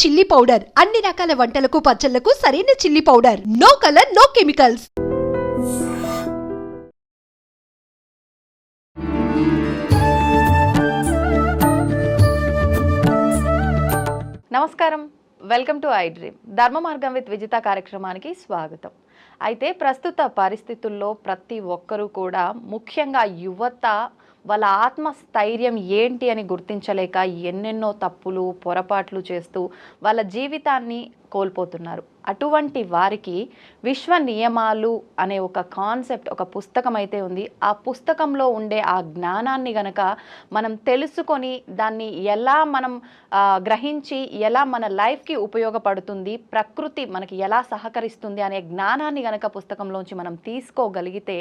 Chilli powder అన్ని రకాల వంటలకు పచ్చళ్లకు సరైన chilli powder. No colour, no chemicals. నమస్కారం, welcome to I dream. Dharma Margam with Vijitha కార్యక్రమానికి స్వాగతం. అయితే ప్రస్తుత పరిస్థితుల్లో ప్రతి ఒక్కరూ కూడా, ముఖ్యంగా యువత, వాళ్ళ ఆత్మస్థైర్యం ఏంటి అని గుర్తించలేక ఎన్నెన్నో తప్పులు పొరపాట్లు చేస్తూ వాళ్ళ జీవితాన్ని కోల్పోతున్నారు. అటువంటి వారికి విశ్వ నియమాలు అనే ఒక కాన్సెప్ట్, ఒక పుస్తకం అయితే ఉంది. ఆ పుస్తకంలో ఉండే ఆ జ్ఞానాన్ని గనక మనం తెలుసుకొని దాన్ని ఎలా మనం గ్రహించి ఎలా మన లైఫ్కి ఉపయోగపడుతుంది, ప్రకృతి మనకి ఎలా సహకరిస్తుంది అనే జ్ఞానాన్ని గనక పుస్తకంలోంచి మనం తీసుకోగలిగితే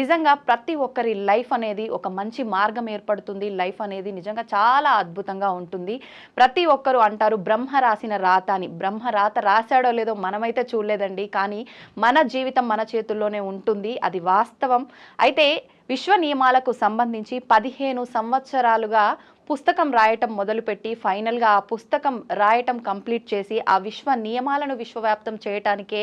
నిజంగా ప్రతి ఒక్కరి లైఫ్ అనేది ఒక మంచి మార్గం ఏర్పడుతుంది. లైఫ్ అనేది నిజంగా చాలా అద్భుతంగా ఉంటుంది. ప్రతి ఒక్కరు అంటారు బ్రహ్మ రాసిన రాత అని. బ్రహ్మ రాత రాశాడో లేదో మనమైతే చూడలేదండి, కానీ మన జీవితం మన చేతుల్లోనే ఉంటుంది, అది వాస్తవం. అయితే విశ్వ నియమాలకు సంబంధించి 15 సంవత్సరాలుగా పుస్తకం రాయటం మొదలుపెట్టి ఫైనల్గా ఆ పుస్తకం రాయటం కంప్లీట్ చేసి ఆ విశ్వ నియమాలను విశ్వవ్యాప్తం చేయటానికే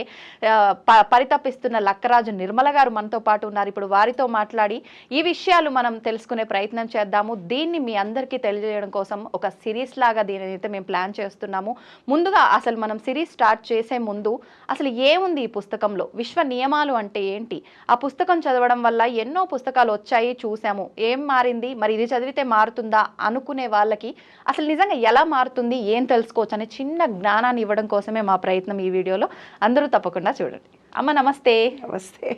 పరితపిస్తున్న లక్కరాజు నిర్మల గారు మనతో పాటు ఉన్నారు. ఇప్పుడు వారితో మాట్లాడి ఈ విషయాలు మనం తెలుసుకునే ప్రయత్నం చేద్దాము. దీన్ని మీ అందరికీ తెలియజేయడం కోసం ఒక సిరీస్ లాగా దీని అయితే మేము ప్లాన్ చేస్తున్నాము. ముందుగా అసలు మనం సిరీస్ స్టార్ట్ చేసే ముందు అసలు ఏముంది ఈ పుస్తకంలో, విశ్వ నియమాలు అంటే ఏంటి, ఆ పుస్తకం చదవడం వల్ల ఎన్నో పుస్తకాలు వచ్చాయి, చూసాము, ఏం మారింది, మరి ఇది చదివితే మారుతుందా అనుకునే వాళ్ళకి అసలు నిజంగా ఎలా మారుతుంది, ఏం తెలుసుకోవచ్చు అనే చిన్న జ్ఞానాన్ని ఇవ్వడం కోసమే మా ప్రయత్నం ఈ వీడియోలో. అందరూ తప్పకుండా చూడండి. అమ్మ నమస్తే. నమస్తే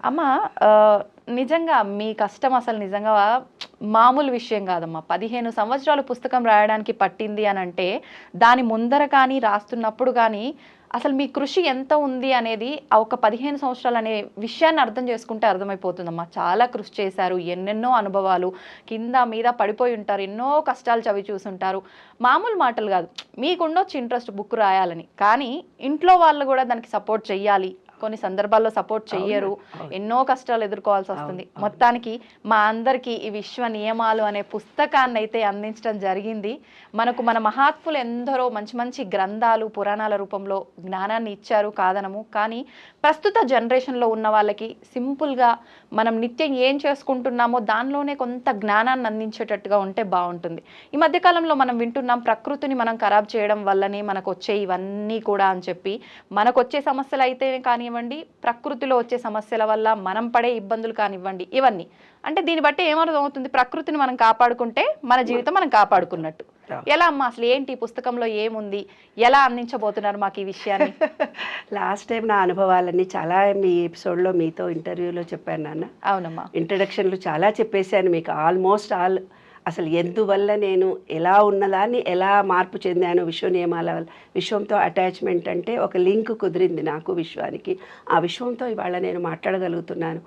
అమ్మ, నిజంగా మీ కష్టం అసలు నిజంగా మామూలు విషయం కాదమ్మా. 15 సంవత్సరాలు పుస్తకం రాయడానికి పట్టింది అని అంటే దాని ముందర కానీ రాస్తున్నప్పుడు కానీ అసలు మీ కృషి ఎంత ఉంది అనేది ఆ ఒక 15 సంవత్సరాలు అనే విషయాన్ని అర్థం చేసుకుంటే అర్థమైపోతుందమ్మా. చాలా కృషి చేశారు, ఎన్నెన్నో అనుభవాలు, కింద మీద పడిపోయి ఉంటారు, ఎన్నో కష్టాలు చవి చూసుంటారు. మామూలు మాటలు కాదు. మీకుండొచ్చు ఇంట్రెస్ట్ బుక్ రాయాలని, కానీ ఇంట్లో వాళ్ళు కూడా దానికి సపోర్ట్ చెయ్యాలి. కొన్ని సందర్భాల్లో సపోర్ట్ చెయ్యరు, ఎన్నో కష్టాలు ఎదుర్కోవాల్సి వస్తుంది. మొత్తానికి మా అందరికీ ఈ విశ్వ నియమాలు అనే పుస్తకాన్ని అయితే అందించడం జరిగింది. మనకు మన మహాత్ములు ఎందరో మంచి మంచి గ్రంథాలు పురాణాల రూపంలో జ్ఞానాన్ని ఇచ్చారు, కాదనము. కానీ ప్రస్తుత జనరేషన్లో ఉన్న వాళ్ళకి సింపుల్గా మనం నిత్యం ఏం చేసుకుంటున్నామో దానిలోనే కొంత జ్ఞానాన్ని అందించేటట్టుగా ఉంటే బాగుంటుంది. ఈ మధ్యకాలంలో మనం వింటున్నాం ప్రకృతిని మనం ఖరాబ్ చేయడం వల్లనే మనకు వచ్చే ఇవన్నీ కూడా అని చెప్పి. మనకు వచ్చే సమస్యలు అయితే కానివ్వండి, ప్రకృతిలో వచ్చే సమస్యల వల్ల మనం పడే ఇబ్బందులు కానివ్వండి, ఇవన్నీ అంటే దీన్ని బట్టి ఏమర్థం అవుతుంది, ప్రకృతిని మనం కాపాడుకుంటే మన జీవితం మనం కాపాడుకున్నట్టు. ఎలా అమ్మా, అసలు ఏంటి ఈ పుస్తకంలో ఏముంది, ఎలా అందించబోతున్నారు మాకు ఈ విషయాన్ని? లాస్ట్ టైం నా అనుభవాలన్నీ చాలా మీ ఎపిసోడ్లో మీతో ఇంటర్వ్యూలో చెప్పాను నాన్న. అవునమ్మా. ఇంట్రడక్షన్లో చాలా చెప్పేశాను మీకు, ఆల్మోస్ట్ ఆల్. అసలు ఎందువల్ల నేను ఎలా ఉన్నదాన్ని ఎలా మార్పు చెందాను విశ్వ నియమాల వల్ల. విశ్వంతో అటాచ్మెంట్ అంటే ఒక లింక్ కుదిరింది నాకు విశ్వానికి. ఆ విశ్వంతో ఇవాళ నేను మాట్లాడగలుగుతున్నాను.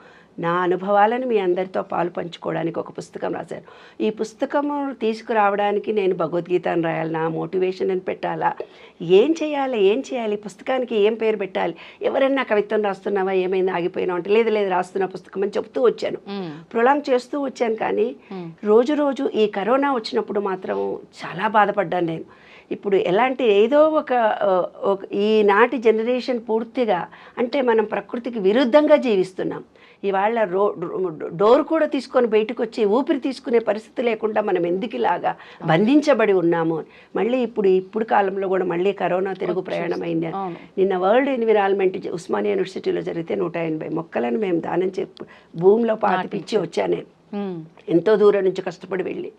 నా అనుభవాలను మీ అందరితో పాలు పంచుకోవడానికి ఒక పుస్తకం రాశాను. ఈ పుస్తకము తీసుకురావడానికి నేను భగవద్గీతను రాయాలి, నా మోటివేషన్ అని పెట్టాలా, ఏం చేయాలి ఈ పుస్తకానికి ఏం పేరు పెట్టాలి, ఎవరైనా కవిత్వం రాస్తున్నావా, ఏమైంది ఆగిపోయినా అంటే లేదు రాస్తున్న పుస్తకం అని చెప్తూ వచ్చాను, ప్రొలాంగ్ చేస్తూ వచ్చాను. కానీ రోజు ఈ కరోనా వచ్చినప్పుడు మాత్రం చాలా బాధపడ్డాను నేను. ఇప్పుడు ఎలాంటి ఏదో ఒక ఈనాటి జనరేషన్ పూర్తిగా అంటే మనం ప్రకృతికి విరుద్ధంగా జీవిస్తున్నాం. ఇవాళ డోర్ కూడా తీసుకొని బయటకు వచ్చి ఊపిరి తీసుకునే పరిస్థితి లేకుండా మనం ఎందుకు ఇలాగా బంధించబడి ఉన్నాము. మళ్ళీ ఇప్పుడు కాలంలో కూడా మళ్ళీ కరోనా తిరుగు ప్రయాణం అయింది. నిన్న వరల్డ్ ఎన్విరాన్మెంట్ ఉస్మానియా యూనివర్సిటీలో జరిగితే 180 మొక్కలను మేము దానం భూమిలో పాతిపిచ్చి వచ్చాను నేను. ఎంతో దూరం నుంచి కష్టపడి వెళ్ళి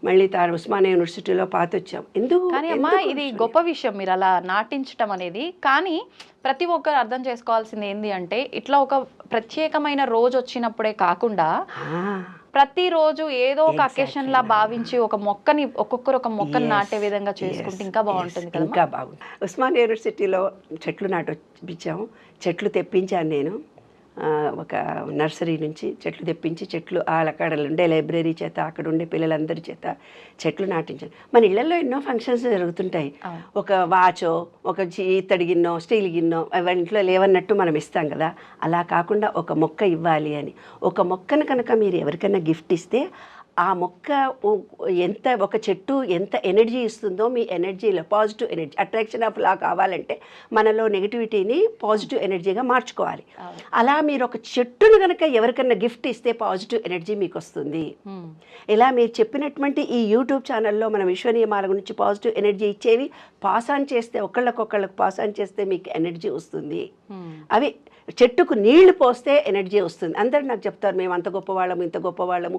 మళ్ళీ ఉస్మానియా యూనివర్సిటీలో పాతొచ్చాం. ఎందుకు? కానీ అమ్మా, ఇది గొప్ప విషయం మీరు అలా నాటించడం అనేది. కానీ ప్రతి ఒక్కరు అర్థం చేసుకోవాల్సింది ఏంది అంటే, ఇట్లా ఒక ప్రత్యేకమైన రోజు వచ్చినప్పుడే కాకుండా ప్రతిరోజు ఏదో ఒక అకేషన్ లా భావించి ఒక మొక్కని ఒక్కొక్కరు ఒక మొక్కని నాటే విధంగా చేసుకుంటే ఇంకా బాగుంటుంది కదా. ఇంకా బాగుంది. ఉస్మానియా యూనివర్సిటీలో చెట్లు నాటిపించాము, చెట్లు తెప్పించాను నేను. ఒక నర్సరీ నుంచి చెట్లు తెప్పించి చెట్లు అక్కడ ఉండే లైబ్రరీ చేత అక్కడ ఉండే పిల్లలందరి చేత చెట్లు నాటించాను. మన ఇళ్లలో ఎన్నో ఫంక్షన్స్ జరుగుతుంటాయి. ఒక వాచో ఒక ఇత్తడి గిన్నో స్టీల్ గిన్నో ఇంట్లో లేవన్నట్టు మనం ఇస్తాం కదా. అలా కాకుండా ఒక మొక్క ఇవ్వాలి అని, ఒక మొక్కను కనుక మీరు ఎవరికైనా గిఫ్ట్ ఇస్తే ఆ మొక్క ఎంత ఒక చెట్టు ఎంత ఎనర్జీ ఇస్తుందో మీ ఎనర్జీలో positive energy attraction of law కావాలంటే మనలో నెగిటివిటీని పాజిటివ్ ఎనర్జీగా మార్చుకోవాలి. అలా మీరు ఒక చెట్టును కనుక ఎవరికన్నా గిఫ్ట్ ఇస్తే పాజిటివ్ ఎనర్జీ మీకు వస్తుంది. ఇలా మీరు చెప్పినటువంటి ఈ యూట్యూబ్ ఛానల్లో మన విశ్వ నియమాల గురించి పాజిటివ్ ఎనర్జీ ఇచ్చేవి పాస్ ఆన్ చేస్తే ఒకళ్ళకొకళ్ళకు పాస్ ఆన్ చేస్తే మీకు ఎనర్జీ వస్తుంది. అవి చెట్టుకు నీళ్లు పోస్తే ఎనర్జీ వస్తుంది. అందరూ నాకు చెప్తారు మేము అంత గొప్పవాళ్ళము ఇంత గొప్పవాళ్ళము,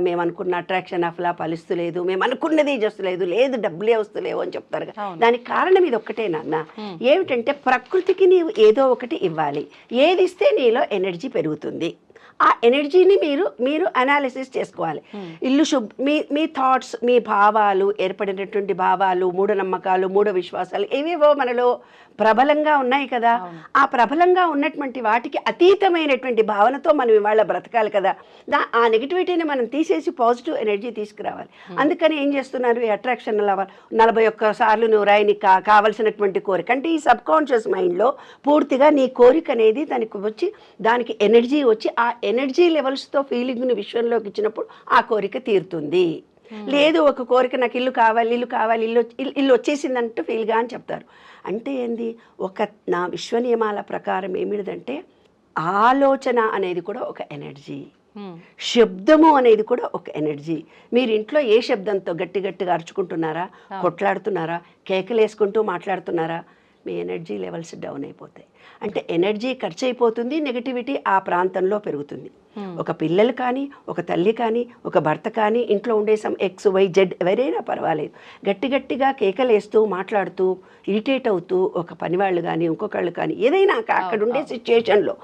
మేము అనుకున్న అట్రాక్షన్ ఆఫ్ లా ఫలిస్తలేదు, మేము అనుకున్నది చేస్తలేదు, లేదు డబ్బులే వస్తలేవు అని చెప్తారు. దానికి కారణం ఇది ఒక్కటే నాన్న, ఏమిటంటే ప్రకృతికి నీవు ఏదో ఒకటి ఇవ్వాలి. ఏది ఇస్తే నీలో ఎనర్జీ పెరుగుతుంది. ఆ ఎనర్జీని మీరు అనాలిసిస్ చేసుకోవాలి. ఇల్లు మీ థాట్స్, మీ భావాలు, ఏర్పడినటువంటి భావాలు, మూఢనమ్మకాలు, మూఢ విశ్వాసాలు ఏవేవో మనలో ప్రబలంగా ఉన్నాయి కదా. ఆ ప్రబలంగా ఉన్నటువంటి వాటికి అతీతమైనటువంటి భావనతో మనం ఇవాళ బ్రతకాలి కదా. ఆ నెగిటివిటీని మనం తీసేసి పాజిటివ్ ఎనర్జీ తీసుకురావాలి. అందుకని ఏం చేస్తున్నారు, ఈ అట్రాక్షన్ 41 సార్లు నువ్వు రాయి నీకు కావలసినటువంటి కోరిక అంటే ఈ సబ్ కాన్షియస్ మైండ్లో పూర్తిగా నీ కోరిక అనేది దానికి ఎనర్జీ వచ్చి ఆ ఎనర్జీ లెవెల్స్తో ఫీలింగ్ని విశ్వంలోకి ఇచ్చినప్పుడు ఆ కోరిక తీరుతుంది. లేదు ఒక కోరిక నాకు ఇల్లు కావాలి ఇల్లు వచ్చేసిందంటూ ఫీల్గా అని చెప్తారు. అంటే ఏంది, నా విశ్వ నియమాల ప్రకారం ఏమిటిదంటే ఆలోచన అనేది కూడా ఒక ఎనర్జీ, శబ్దము అనేది కూడా ఒక ఎనర్జీ. మీరు ఇంట్లో ఏ శబ్దంతో గట్టిగా అరుచుకుంటున్నారా, కొట్లాడుతున్నారా, కేకలేసుకుంటూ మాట్లాడుతున్నారా, మీ ఎనర్జీ లెవెల్స్ డౌన్ అయిపోతాయి. అంటే ఎనర్జీ ఖర్చు అయిపోతుంది, నెగిటివిటీ ఆ ప్రాంతంలో పెరుగుతుంది. ఒక పిల్లలు కానీ, ఒక తల్లి కానీ, ఒక భర్త కానీ, ఇంట్లో ఉండే XYZ ఎవరైనా పర్వాలేదు, గట్టిగా కేకలేస్తూ మాట్లాడుతూ ఇరిటేట్ అవుతూ ఒక పనివాళ్ళు కానీ ఇంకొకళ్ళు కానీ ఏదైనా అక్కడ ఉండే సిచ్యుయేషన్లో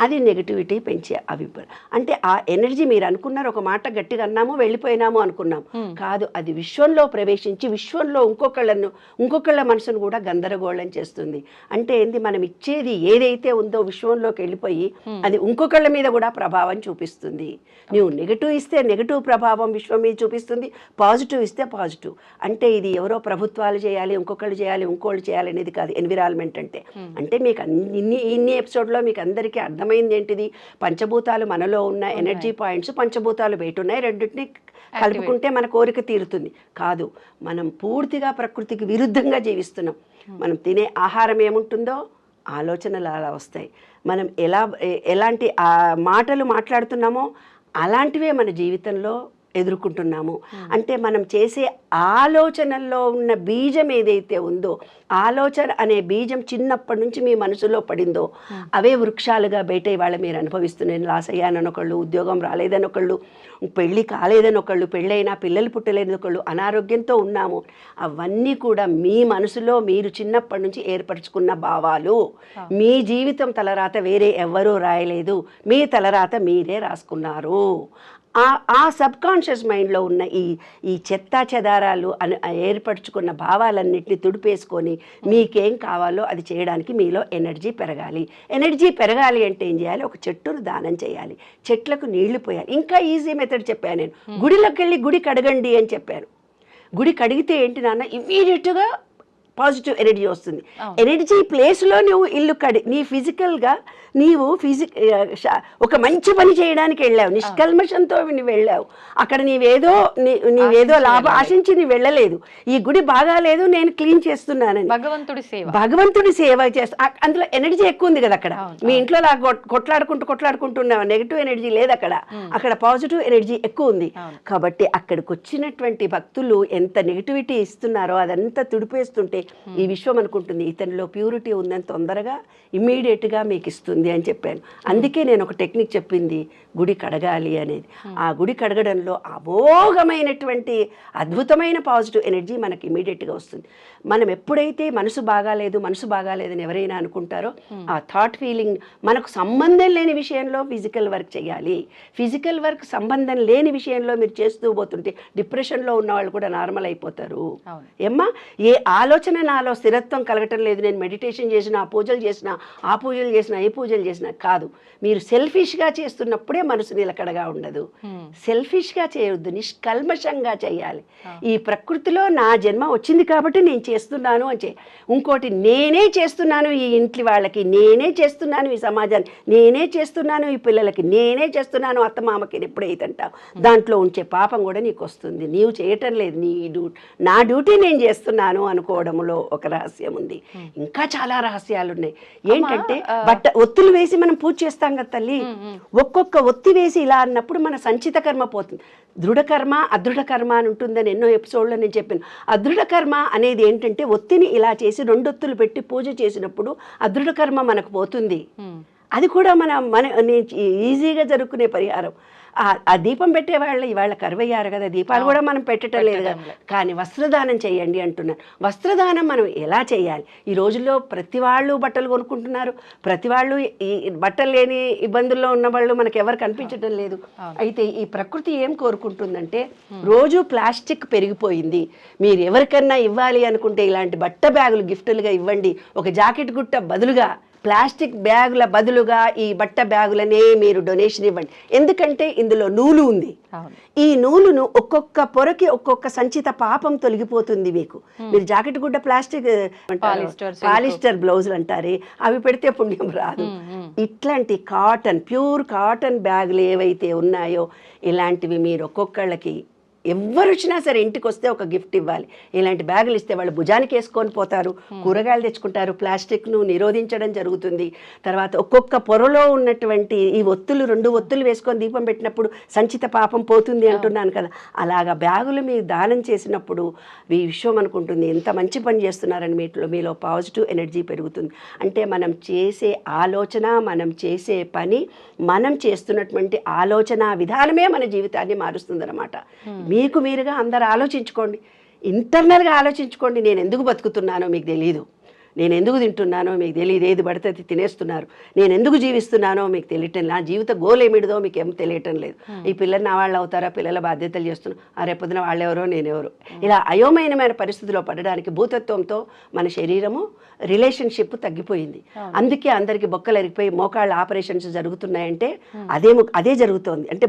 అది నెగిటివిటీ పెంచే అభిప్రాయం. అంటే ఆ ఎనర్జీ మీరు అనుకున్నారు, ఒక మాట గట్టిగా అన్నాము వెళ్ళిపోయినాము అనుకున్నాం కాదు, అది విశ్వంలో ప్రవేశించి విశ్వంలో ఇంకొకళ్ళ మనసును కూడా గందరగోళం చేస్తుంది. అంటే ఏంది, మనం ఇచ్చేది ఏదైతే ఉందో విశ్వంలోకి వెళ్ళిపోయి అది ఇంకొకళ్ళ మీద కూడా ప్రభావం చూపిస్తుంది. నువ్వు నెగిటివ్ ఇస్తే నెగిటివ్ ప్రభావం విశ్వం మీద చూపిస్తుంది, పాజిటివ్ ఇస్తే పాజిటివ్. అంటే ఇది ఎవరో ప్రభుత్వాలు చేయాలి, ఇంకొకళ్ళు చేయాలి అనేది కాదు ఎన్విరాన్మెంట్ అంటే మీకు ఇన్ని ఎపిసోడ్లో మీకు అందరికీ అర్థమైంది ఏంటిది, పంచభూతాలు మనలో ఉన్న ఎనర్జీ పాయింట్స్, పంచభూతాలు బయట ఉన్నాయి, రెండింటిని కలుపుకుంటే మన కోరిక తీరుతుంది కాదు. మనం పూర్తిగా ప్రకృతికి విరుద్ధంగా జీవిస్తున్నాం. మనం తినే ఆహారం ఏముంటుందో ఆలోచనలు అలా వస్తాయి. మనం ఎలాంటి మాటలు మాట్లాడుతున్నామో అలాంటివే మన జీవితంలో ఎదుర్కొంటున్నాము. అంటే మనం చేసే ఆలోచనల్లో ఉన్న బీజం ఏదైతే ఉందో, ఆలోచన అనే బీజం చిన్నప్పటి నుంచి మీ మనసులో పడిందో అవే వృక్షాలుగా బయట ఇవాళ మీరు అనుభవిస్తున్నాయి. లాస్ అయ్యానొకళ్ళు, ఉద్యోగం రాలేదనొకళ్ళు, పెళ్ళి కాలేదనొకళ్ళు, పెళ్ళైనా పిల్లలు పుట్టలేదనొకళ్ళు, అనారోగ్యంతో ఉన్నాము. అవన్నీ కూడా మీ మనసులో మీరు చిన్నప్పటి నుంచి ఏర్పరచుకున్న భావాలు. మీ జీవితం తలరాత వేరే ఎవ్వరూ రాయలేదు, మీ తలరాత మీరే రాసుకున్నారు. ఆ సబ్ కాన్షియస్ మైండ్లో ఉన్న ఈ చెత్తా చెదారాలు ఏర్పరచుకున్న భావాలన్నింటినీ తుడిపేసుకొని మీకేం కావాలో అది చేయడానికి మీలో ఎనర్జీ పెరగాలి. ఎనర్జీ పెరగాలి అంటే ఏం చేయాలి, ఒక చెట్టును దానం చేయాలి, చెట్లకు నీళ్లు పోయాలి. ఇంకా ఈజీ మెథడ్ చెప్పాను నేను, గుడిలోకి వెళ్ళి గుడి కడగండి అని చెప్పాను. గుడి కడిగితే ఏంటి నాన్న, ఇమ్మీడియట్గా పాజిటివ్ ఎనర్జీ వస్తుంది. ఎనర్జీ ప్లేస్లో నువ్వు ఇల్లు నీ ఫిజికల్గా నీవు ఒక మంచి పని చేయడానికి వెళ్ళావు, నిష్కల్మషంతో నువ్వు వెళ్ళావు. అక్కడ నీవేదో లాభం ఆశించి నువ్వు వెళ్ళలేదు. ఈ గుడి బాగాలేదు, నేను క్లీన్ చేస్తున్నానని భగవంతుడి సేవ చేస్తా. అందులో ఎనర్జీ ఎక్కువ ఉంది కదా. అక్కడ మీ ఇంట్లో కొట్లాడుకుంటున్నావు, నెగిటివ్ ఎనర్జీ లేదు అక్కడ పాజిటివ్ ఎనర్జీ ఎక్కువ ఉంది. కాబట్టి అక్కడికి వచ్చినటువంటి భక్తులు ఎంత నెగిటివిటీ ఇస్తున్నారో అదంతా తుడిపేస్తుంటే ఈ విశ్వం అనుకుంటుంది ఇతనిలో ప్యూరిటీ ఉందని తొందరగా ఇమ్మీడియట్గా మీకు ఇస్తుంది అని చెప్పాను. అందుకే నేను ఒక టెక్నిక్ చెప్పింది, గుడి కడగాలి అనేది. ఆ గుడి కడగడంలో అమోఘమైనటువంటి అద్భుతమైన పాజిటివ్ ఎనర్జీ మనకి ఇమ్మీడియట్గా వస్తుంది. మనం ఎప్పుడైతే మనసు బాగాలేదని ఎవరైనా అనుకుంటారో ఆ థాట్ ఫీలింగ్ మనకు సంబంధం లేని విషయంలో ఫిజికల్ వర్క్ చేయాలి. ఫిజికల్ వర్క్ సంబంధం లేని విషయంలో మీరు చేస్తూ పోతుంటే డిప్రెషన్లో ఉన్న వాళ్ళు కూడా నార్మల్ అయిపోతారు. ఏమ్మా, ఏ ఆలోచన ఆలోచన నాలో స్థిరత్వం కలగటం లేదు, నేను మెడిటేషన్ చేసిన ఆ పూజలు చేసిన ఆ పూజలు చేసిన ఏ పూజలు చేసిన కాదు. మీరు సెల్ఫిష్గా చేస్తున్నప్పుడే మనసు నిలకడగా ఉండదు. సెల్ఫిష్గా చేయొద్దు, నిష్కల్మషంగా చేయాలి. ఈ ప్రకృతిలో నా జన్మ వచ్చింది కాబట్టి నేను చేస్తున్నాను అని ఇంకోటి నేనే చేస్తున్నాను ఈ ఇంటి వాళ్ళకి, నేనే చేస్తున్నాను ఈ సమాజానికి, నేనే చేస్తున్నాను ఈ పిల్లలకి, నేనే చేస్తున్నాను అత్తమామకి ఎప్పుడైతే అంటావు దాంట్లో ఉంచే పాపం కూడా నీకు వస్తుంది. నీవు చేయటం లేదు, నా డ్యూటీ నేను చేస్తున్నాను అనుకోవడంలో ఒక రహస్యం ఉంది. ఇంకా చాలా రహస్యాలు ఉన్నాయి. ఏంటంటే ఒత్తులు వేసి మనం పూజ చేస్తాం కదా తల్లి, ఒక్కొక్క ఒత్తి వేసి ఇలా అన్నప్పుడు మన సంచిత కర్మ పోతుంది. దృఢకర్మ అదృఢ కర్మ అని ఉంటుందని ఎన్నో ఎపిసోడ్లో నేను చెప్పాను. అదృఢ కర్మ అనేది ఏంటంటే ఒత్తిని ఇలా చేసి 2 ఒత్తులు పెట్టి పూజ చేసినప్పుడు అదృఢ కర్మ మనకు పోతుంది. అది కూడా మన ఈజీగా జరుపుకునే పరిహారం. ఆ దీపం పెట్టేవాళ్ళు ఇవాళ కరువయ్యారు కదా, దీపాలు కూడా మనం పెట్టడం లేదు కదా. కానీ వస్త్రదానం చేయండి అంటున్నారు. వస్త్రదానం మనం ఎలా చేయాలి? ఈ రోజుల్లో ప్రతి వాళ్ళు బట్టలు కొనుక్కుంటున్నారు, ప్రతి వాళ్ళు ఈ బట్టలు లేని ఇబ్బందుల్లో ఉన్న వాళ్ళు మనకు ఎవరు కనిపించడం లేదు. అయితే ఈ ప్రకృతి ఏం కోరుకుంటుందంటే, రోజు ప్లాస్టిక్ పెరిగిపోయింది, మీరు ఎవరికన్నా ఇవ్వాలి అనుకుంటే ఇలాంటి బట్ట బ్యాగులు గిఫ్టులుగా ఇవ్వండి. ఒక జాకెట్ గుట్ట బదులుగా ప్లాస్టిక్ బ్యాగుల బదులుగా ఈ బట్ట బ్యాగులనే మీరు డొనేషన్ ఇవ్వండి. ఎందుకంటే ఇందులో నూలు ఉంది. ఈ నూలును ఒక్కొక్క పొరకి ఒక్కొక్క సంచిత పాపం తొలగిపోతుంది. మీరు జాకెట్ గుడ్డ ప్లాస్టిక్ పాలిస్టర్ బ్లౌజులు అంటారే, అవి పెడితే పుణ్యం రాదు. ఇట్లాంటి కాటన్, ప్యూర్ కాటన్ బ్యాగులు ఏవైతే ఉన్నాయో ఇలాంటివి మీరు ఒక్కొక్కళ్ళకి ఎవరు వచ్చినా సరే ఇంటికి వస్తే ఒక గిఫ్ట్ ఇవ్వాలి. ఇలాంటి బ్యాగులు ఇస్తే వాళ్ళు భుజానికి వేసుకొని పోతారు, కూరగాయలు తెచ్చుకుంటారు, ప్లాస్టిక్ను నిరోధించడం జరుగుతుంది. తర్వాత ఒక్కొక్క పొరలో ఉన్నటువంటి ఈ ఒత్తులు 2 ఒత్తులు వేసుకొని దీపం పెట్టినప్పుడు సంచిత పాపం పోతుంది అంటున్నాను కదా. అలాగా బ్యాగులు మీరు దానం చేసినప్పుడు ఈ విశ్వం అనుకుంటుంది ఎంత మంచి పని చేస్తున్నారని. మీలో పాజిటివ్ ఎనర్జీ పెరుగుతుంది. అంటే మనం చేసే ఆలోచన, మనం చేసే పని, మనం చేస్తున్నటువంటి ఆలోచన విధానమే మన జీవితాన్ని మారుస్తుంది అన్నమాట. మీకు మీరుగా అందరు ఆలోచించుకోండి, ఇంటర్నల్గా ఆలోచించుకోండి. నేను ఎందుకు బతుకుతున్నానో మీకు తెలియదు, నేను ఎందుకు తింటున్నానో మీకు తెలియదు, ఏది పడితే తినేస్తున్నారు, నేను ఎందుకు జీవిస్తున్నానో మీకు తెలియటం, నా జీవిత గోల్ ఏమిటిదో మీకు ఏం తెలియటం లేదు. ఈ పిల్లలు నా వాళ్ళు అవుతారా, పిల్లల బాధ్యతలు చేస్తున్నారు, రేపొద్దున వాళ్ళెవరో నేనెవరో, ఇలా అయోమయమైన పరిస్థితిలో పడడానికి భూతత్వంతో మన శరీరము రిలేషన్షిప్ తగ్గిపోయింది. అందుకే అందరికీ బొక్కలు ఎరిగిపోయి మోకాళ్ళ ఆపరేషన్స్ జరుగుతున్నాయంటే అదే జరుగుతోంది. అంటే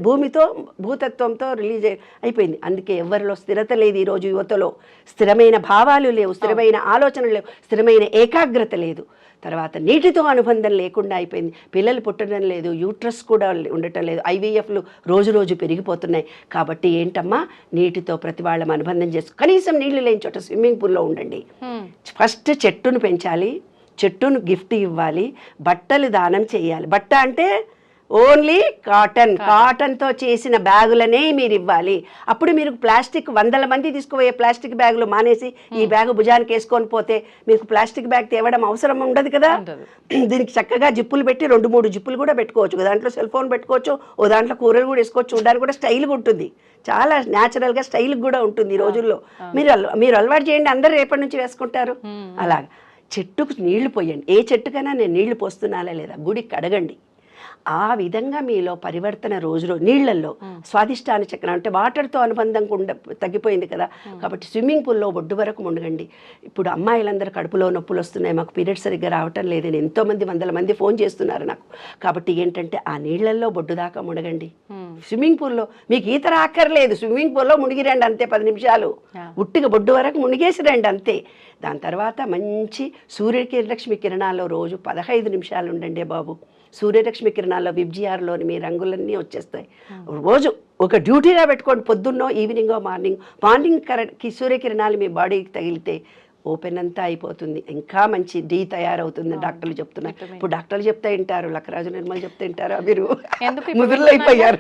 భూతత్వంతో రిలీజ్ అయిపోయింది. అందుకే ఎవరిలో స్థిరత లేదు. ఈరోజు యువతలో స్థిరమైన భావాలు లేవు, స్థిరమైన ఆలోచనలు లేవు, స్థిరమైన ఏకాగ్రత లేదు. తర్వాత నీటితో అనుబంధం లేకుండా అయిపోయింది. పిల్లలు పుట్టడం లేదు, యూట్రస్ కూడా ఉండటం లేదు, ఐవీఎఫ్లు రోజు పెరిగిపోతున్నాయి. కాబట్టి ఏంటమ్మా, నీటితో ప్రతి వాళ్ళం అనుబంధం చేసుకో. కనీసం నీళ్లు లేని చోట స్విమ్మింగ్ పూల్లో ఉండండి. ఫస్ట్ చెట్టును పెంచాలి, చెట్టును గిఫ్ట్ ఇవ్వాలి, బట్టలు దానం చేయాలి. బట్ట అంటే ఓన్లీ కాటన్తో చేసిన బ్యాగులనే మీరు ఇవ్వాలి. అప్పుడు మీరు ప్లాస్టిక్ 100 మంది తీసుకుపోయే ప్లాస్టిక్ బ్యాగులు మానేసి ఈ బ్యాగు భుజానికి వేసుకొని పోతే మీకు ప్లాస్టిక్ బ్యాగ్ తేవడం అవసరం ఉండదు కదా. దీనికి చక్కగా జిప్పులు పెట్టి 2-3 జిప్పులు కూడా పెట్టుకోవచ్చు. దాంట్లో సెల్ ఫోన్ పెట్టుకోవచ్చు, ఓ దాంట్లో కూరలు కూడా వేసుకోవచ్చు. చూడడానికి కూడా స్టైల్గా ఉంటుంది, చాలా న్యాచురల్గా స్టైల్గా కూడా ఉంటుంది ఈ రోజుల్లో. మీరు అలవాటు చేయండి, అందరూ రేపటి నుంచి వేసుకుంటారు. అలాగా చెట్టుకు నీళ్లు పోయండి. ఏ చెట్టుకైనా నేను నీళ్లు పోస్తున్నానా లేదా, గుడికి కడగండి. ఆ విధంగా మీలో పరివర్తన రోజు నీళ్లలో స్వాదిష్టాన చక్రం అంటే వాటర్తో అనుబంధం తగ్గిపోయింది కదా. కాబట్టి స్విమ్మింగ్ పూల్లో ఒడ్డు వరకు మునగండి. ఇప్పుడు అమ్మాయిలందరూ కడుపులో నొప్పులు వస్తున్నాయి, మాకు పీరియడ్స్ సరిగ్గా రావటం లేదని ఎంతోమంది 100 మంది ఫోన్ చేస్తున్నారు నాకు. కాబట్టి ఏంటంటే ఆ నీళ్లలో బొడ్డు దాకా మునగండి. స్విమ్మింగ్ పూల్లో మీకు ఈత రాక్కర్లేదు, స్విమ్మింగ్ పూల్లో మునిగి రండి అంతే. 10 నిమిషాలు ఉట్టిగా బొడ్డు వరకు మునిగేసి రండి అంతే. దాని తర్వాత మంచి సూర్యరశ్మి కిరణాల్లో రోజు 15 నిమిషాలు ఉండండి బాబు. సూర్యరశ్మి కిరణాల్లో విబ్జిఆర్లోని మీ రంగులన్నీ వచ్చేస్తాయి. రోజు ఒక డ్యూటీగా పెట్టుకోండి, పొద్దున్నో ఈవినింగో మార్నింగ్ సూర్యకిరణాలు మీ బాడీకి తగిలితే ఓపెన్ అంతా అయిపోతుంది, ఇంకా మంచి డీ తయారవుతుంది డాక్టర్లు చెప్తున్నారు. ఇప్పుడు డాక్టర్లు చెప్తే వింటారు, లక్కరాజు నిర్మల్ చెప్తే వింటారా మీరు? ముదురులు అయిపోయారు.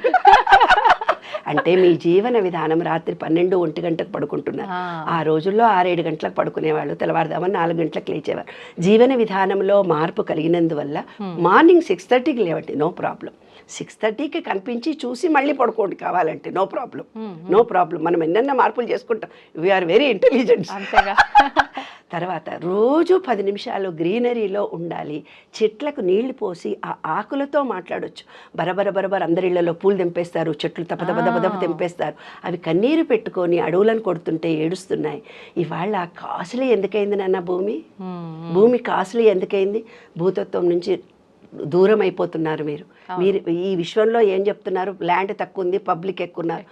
అంటే మీ జీవన విధానం రాత్రి 12-1 గంటలకు పడుకుంటున్నారు. ఆ రోజుల్లో 6-7 గంటలకు పడుకునేవాళ్ళు, తెల్లవారుదామని 4 గంటలకు లేచేవారు. జీవన విధానంలో మార్పు కలిగినందువల్ల మార్నింగ్ 6:30కి లేవండి, నో ప్రాబ్లం. 6:30కి కనిపించి చూసి మళ్ళీ పడుకోండి కావాలంటే, నో ప్రాబ్లం. మనం ఎన్నెన్న మార్పులు చేసుకుంటాం, వీఆర్ వెరీ ఇంటెలిజెంట్. తర్వాత రోజు 10 నిమిషాలు గ్రీనరీలో ఉండాలి. చెట్లకు నీళ్లు పోసి ఆ ఆకులతో మాట్లాడొచ్చు. బరబర అందరి ఇళ్లలో పూలు తెంపేస్తారు, చెట్లు తపదపదపదప తెంపేస్తారు. అవి కన్నీరు పెట్టుకొని అడవులను కొడుతుంటే ఏడుస్తున్నాయి. ఇవాళ కాస్ట్లీ ఎందుకైంది నాన్న భూమి కాస్ట్లీ ఎందుకైంది? భూతత్వం నుంచి దూరం అయిపోతున్నారు మీరు. ఈ విశ్వంలో ఏం చెప్తున్నారు? ల్యాండ్ తక్కువ ఉంది, పబ్లిక్ ఎక్కున్నారు.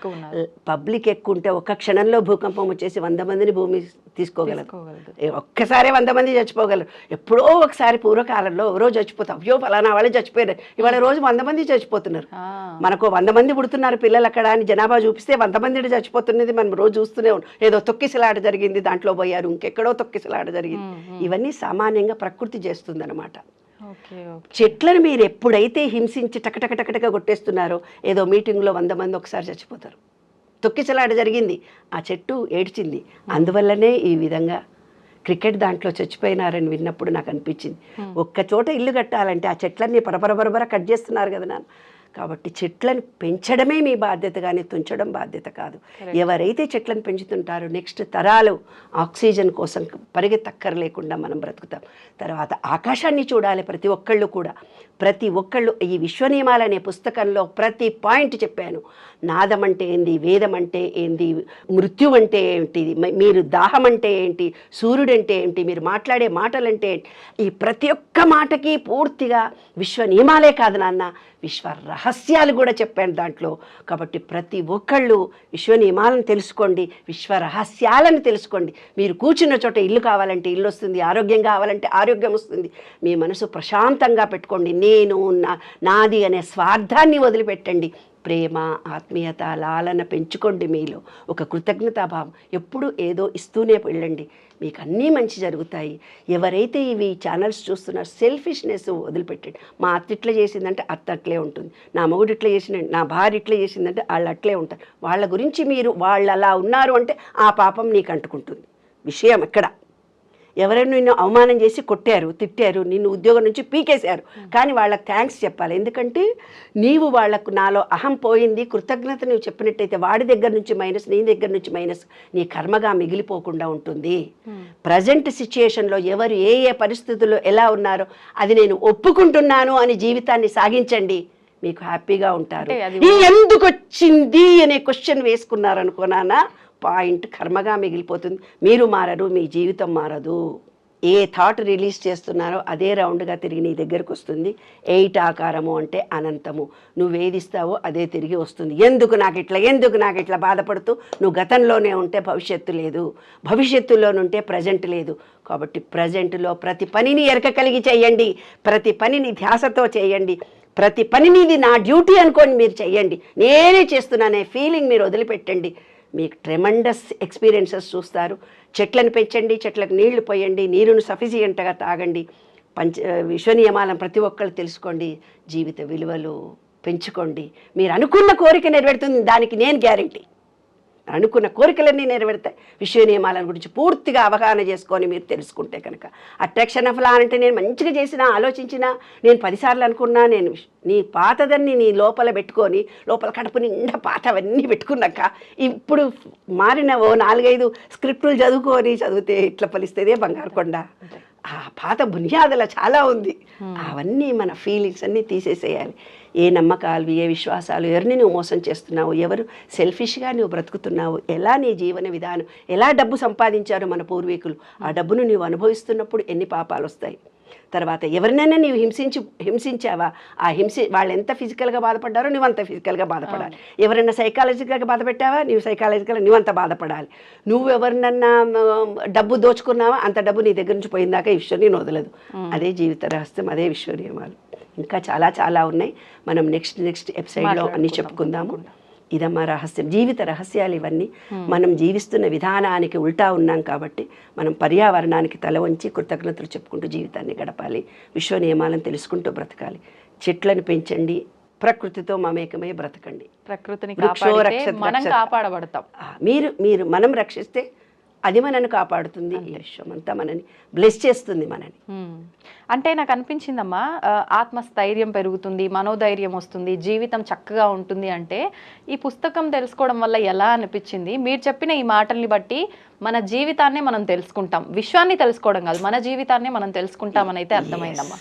పబ్లిక్ ఎక్కువ ఉంటే ఒక్క క్షణంలో భూకంపం వచ్చేసి 100 మందిని భూమి తీసుకోగలరు. ఒక్కసారి 100 మంది చచ్చిపోగలరు. ఎప్పుడో ఒకసారి పూర్వకాలంలో రోజు చచ్చిపోతాం, అయ్యో ఫలానా వాళ్ళే చచ్చిపోయారు. ఇవాళ రోజు 100 మంది చచ్చిపోతున్నారు. మనకు 100 మంది పుడుతున్నారు పిల్లలు అక్కడ అని జనాభా చూపిస్తే 100 మంది చచ్చిపోతున్నది మనం రోజు చూస్తూనే ఉన్నాం. ఏదో తొక్కిసలాట జరిగింది, దాంట్లో పోయారు, ఇంకెక్కడో తొక్కిసలాట జరిగింది. ఇవన్నీ సామాన్యంగా ప్రకృతి చేస్తుంది అనమాట. చెట్లను మీరు ఎప్పుడైతే హింసించి టకటకటకటగా కొట్టేస్తున్నారో, ఏదో మీటింగ్లో 100 మంది ఒకసారి చచ్చిపోతారు. తొక్కిసలాట జరిగింది, ఆ చెట్టు ఏడ్చింది. అందువల్లనే ఈ విధంగా క్రికెట్ దాంట్లో చచ్చిపోయినారని విన్నప్పుడు నాకు అనిపించింది, ఒక్క చోట ఇల్లు కట్టాలంటే ఆ చెట్లన్నీ పరపరబరబర కట్ చేస్తున్నారు కదా నాన్న. కాబట్టి చెట్లను పెంచడమే మీ బాధ్యత, కానీ తుంచడం బాధ్యత కాదు. ఎవరైతే చెట్లను పెంచుతుంటారో నెక్స్ట్ తరాలు ఆక్సిజన్ కోసం పరిగెత్తక్కర్లేకుండా మనం బ్రతుకుతాం. తర్వాత ఆకాశాన్ని చూడాలి ప్రతి ఒక్కళ్ళు కూడా. ప్రతి ఒక్కళ్ళు ఈ విశ్వనియమాలు అనే పుస్తకంలో ప్రతి పాయింట్ చెప్పాను. నాదం అంటే ఏంది, వేదం అంటే ఏంది, మృత్యు అంటే ఏంటి, మీరు దాహం అంటే ఏంటి, సూర్యుడు అంటే ఏంటి, మీరు మాట్లాడే మాటలంటే ఏంటి, ఈ ప్రతి ఒక్క మాటకి పూర్తిగా విశ్వ నియమాలే కాదు నాన్న, విశ్వ రహస్యాలు కూడా చెప్పాను దాంట్లో. కాబట్టి ప్రతి ఒక్కళ్ళు విశ్వ నియమాలను తెలుసుకోండి, విశ్వ రహస్యాలను తెలుసుకోండి. మీరు కూర్చున్న చోట ఇల్లు కావాలంటే ఇల్లు వస్తుంది, ఆరోగ్యం కావాలంటే ఆరోగ్యం వస్తుంది. మీ మనసు ప్రశాంతంగా పెట్టుకోండి. నేను నాది అనే స్వార్థాన్ని వదిలిపెట్టండి. ప్రేమ, ఆత్మీయత, లాలన పెంచుకోండి. మీలో ఒక కృతజ్ఞతాభావం, ఎప్పుడు ఏదో ఇస్తూనే వెళ్ళండి, మీకు అన్నీ మంచి జరుగుతాయి. ఎవరైతే ఇవి ఛానల్స్ చూస్తున్నారో సెల్ఫిష్నెస్ వదిలిపెట్టండి. మా అత్త ఇట్లా చేసిందంటే అత్త అట్లే ఉంటుంది, నా మొగుడు ఇట్లా చేసిందంటే, నా భార్య ఇట్లా చేసిందంటే వాళ్ళు అట్లే ఉంటారు. వాళ్ళ గురించి మీరు వాళ్ళు అలా ఉన్నారు అంటే ఆ పాపం నీకు అంటుకుంటుంది. విషయం ఎక్కడ? ఎవరైనా నిన్ను అవమానం చేసి కొట్టారు, తిట్టారు, నిన్ను ఉద్యోగం నుంచి పీకేశారు, కానీ వాళ్ళకి థ్యాంక్స్ చెప్పాలి. ఎందుకంటే నీవు వాళ్లకు నాలో అహం పోయింది, కృతజ్ఞత నువ్వు చెప్పినట్టయితే వాడి దగ్గర నుంచి మైనస్, నీ దగ్గర నుంచి మైనస్, నీ కర్మగా మిగిలిపోకుండా ఉంటుంది. ప్రజెంట్ సిచ్యుయేషన్లో ఎవరు ఏ ఏ పరిస్థితుల్లో ఎలా ఉన్నారో అది నేను ఒప్పుకుంటున్నాను అని జీవితాన్ని సాగించండి, మీకు హ్యాపీగా ఉంటారు. ఈ ఎందుకు వచ్చింది అనే క్వశ్చన్ వేసుకున్నారనుకోనానా, పాయింట్ కర్మగా మిగిలిపోతుంది. మీరు మారరు, మీ జీవితం మారదు. ఏ థాట్ రిలీజ్ చేస్తున్నారో అదే రౌండ్గా తిరిగి నీ దగ్గరకు వస్తుంది. 8 ఆకారము అంటే అనంతము. నువ్వు వేధిస్తావో అదే తిరిగి వస్తుంది. ఎందుకు నాకు ఇట్లా బాధపడుతూ నువ్వు గతంలోనే ఉంటే భవిష్యత్తు లేదు, భవిష్యత్తులోనుంటే ప్రజెంట్ లేదు. కాబట్టి ప్రజెంట్లో ప్రతి పనిని ఎరక కలిగి చేయండి, ప్రతి పనిని ధ్యాసతో చేయండి, ప్రతి పనిని ఇది నా డ్యూటీ అనుకోని మీరు చేయండి. నేనే చేస్తున్నానే ఫీలింగ్ మీరు వదిలిపెట్టండి. మీకు ట్రెమండస్ ఎక్స్పీరియన్సెస్ చూస్తారు. చెట్లను పెంచండి, చెట్లకు నీళ్లు పోయండి, నీరును సఫిషియెంట్గా తాగండి, విశ్వ నియమాలను ప్రతి ఒక్కళ్ళు తెలుసుకోండి, జీవిత విలువలు పెంచుకోండి. మీరు అనుకున్న కోరిక నెరవేరుతుంది, దానికి నేను గ్యారెంటీ. అనుకున్న కోరికలన్నీ నెరవేరుతాయి. విశ్వ నియమాలను గురించి పూర్తిగా అవగాహన చేసుకొని మీరు తెలుసుకుంటే కనుక. అట్రాక్షన్ ఆఫ్ లా అంటే నేను మంచిగా చేసినా, ఆలోచించినా, నేను 10 సార్లు అనుకున్నా, నేను నీ పాతదన్ని నీ లోపల పెట్టుకొని, లోపల కడుపు నిండా పాతవన్నీ పెట్టుకున్నాక ఇప్పుడు మారిన ఓ 4-5 స్క్రిప్టులు చదివితే ఇట్లా ఫలిస్తేదే బంగారు కొండ. ఆ పాత బునియాదల చాలా ఉంది. అవన్నీ మన ఫీలింగ్స్ అన్నీ తీసేసేయాలి. ఏ నమ్మకాలు, ఏ విశ్వాసాలు, ఎవరిని నువ్వు మోసం చేస్తున్నావు, ఎవరు సెల్ఫిష్గా నువ్వు బ్రతుకుతున్నావు, ఎలా నీ జీవన విధానం, ఎలా డబ్బు సంపాదించారు మన పూర్వీకులు, ఆ డబ్బును నువ్వు అనుభవిస్తున్నప్పుడు ఎన్ని పాపాలు వస్తాయి. తర్వాత ఎవరినైనా నీవు హింసించావా, ఆ వాళ్ళు ఎంత ఫిజికల్గా బాధపడ్డారో నువ్వు అంత ఫిజికల్గా బాధపడాలి. ఎవరైనా సైకాలజికల్గా బాధపెట్టావా, నువ్వు సైకాలజికల్గా నువ్వు అంత బాధపడాలి. నువ్వు ఎవరినన్నా డబ్బు దోచుకున్నావా, అంత డబ్బు నీ దగ్గర నుంచి పోయిందాక విశ్వం నేను వదలదు. అదే జీవిత రహస్యం, అదే విశ్వ నియమాలు. ఇంకా చాలా చాలా ఉన్నాయి. మనం నెక్స్ట్ ఎపిసోడ్లో అన్నీ చెప్పుకుందాము. ఇదమ్మా రహస్యం, జీవిత రహస్యాలు ఇవన్నీ. మనం జీవిస్తున్న విధానానికి ఉల్టా ఉన్నాం కాబట్టి మనం పర్యావరణానికి తల వంచి కృతజ్ఞతలు చెప్పుకుంటూ జీవితాన్ని గడపాలి. విశ్వ నియమాలను తెలుసుకుంటూ బ్రతకాలి. చెట్లను పెంచండి, ప్రకృతితో మమేకమై బ్రతకండి. ప్రకృతిని మనం కాపాడబడతాం. మీరు మనం రక్షిస్తే అది మనని కాపాడుతుంది. ఈ విశ్వం అంతా మనని బ్లెస్ చేస్తుంది మనని. అంటే నాకు అనిపించిందమ్మా, ఆత్మస్థైర్యం పెరుగుతుంది, మనోధైర్యం వస్తుంది, జీవితం చక్కగా ఉంటుంది అంటే ఈ పుస్తకం తెలుసుకోవడం వల్ల ఎలా అనిపించింది? మీరు చెప్పిన ఈ మాటల్ని బట్టి మన జీవితాన్ని మనం తెలుసుకుంటాం, విశ్వాన్ని తెలుసుకోవడం కాదు, మన జీవితాన్ని మనం తెలుసుకుంటామని అయితే అర్థమైందమ్మా.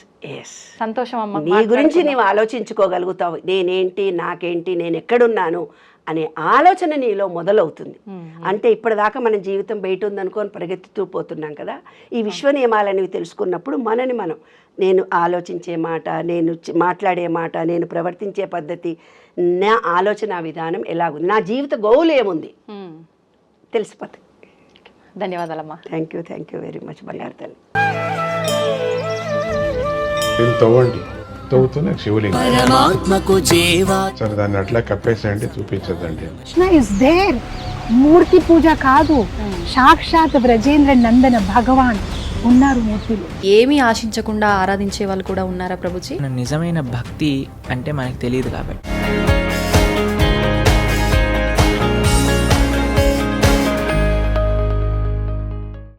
సంతోషం అమ్మా. నీ గురించి నీవు ఆలోచించుకోగలుగుతావు. నేనేంటి, నాకేంటి, నేను ఎక్కడున్నాను అనే ఆలోచన నీలో మొదలవుతుంది. అంటే ఇప్పటిదాకా మన జీవితం బయట ఉందనుకొని పరిగెత్తుతూ పోతున్నాం కదా. ఈ విశ్వ నియమాలనేవి తెలుసుకున్నప్పుడు మనని మనం, నేను ఆలోచించే మాట, నేను మాట్లాడే మాట, నేను ప్రవర్తించే పద్ధతి, నా ఆలోచన విధానం ఎలాగుంది, నా జీవిత గోల్ ఏముంది తెలిసిపోతుంది. ధన్యవాదాలమ్మా. థ్యాంక్ యూ వెరీ మచ్ బంగారు తల్లి. తవ్వండి, తవ్వుతున్న శివలింగం. సరే దాన్ని అట్లా కప్పేసేయండి, చూపించదండి. Krishna is there. మూర్తి పూజ కాదు, సాక్షాత్ బ్రజేంద్ర నందన భగవాన్ ఉన్నారు మూర్తిలో. ఏమీ ఆశించకుండా ఆరాధించే వాళ్ళు కూడా ఉన్నారా ప్రభుజీ? నిజమైన భక్తి అంటే మనకు తెలియదు కాబట్టి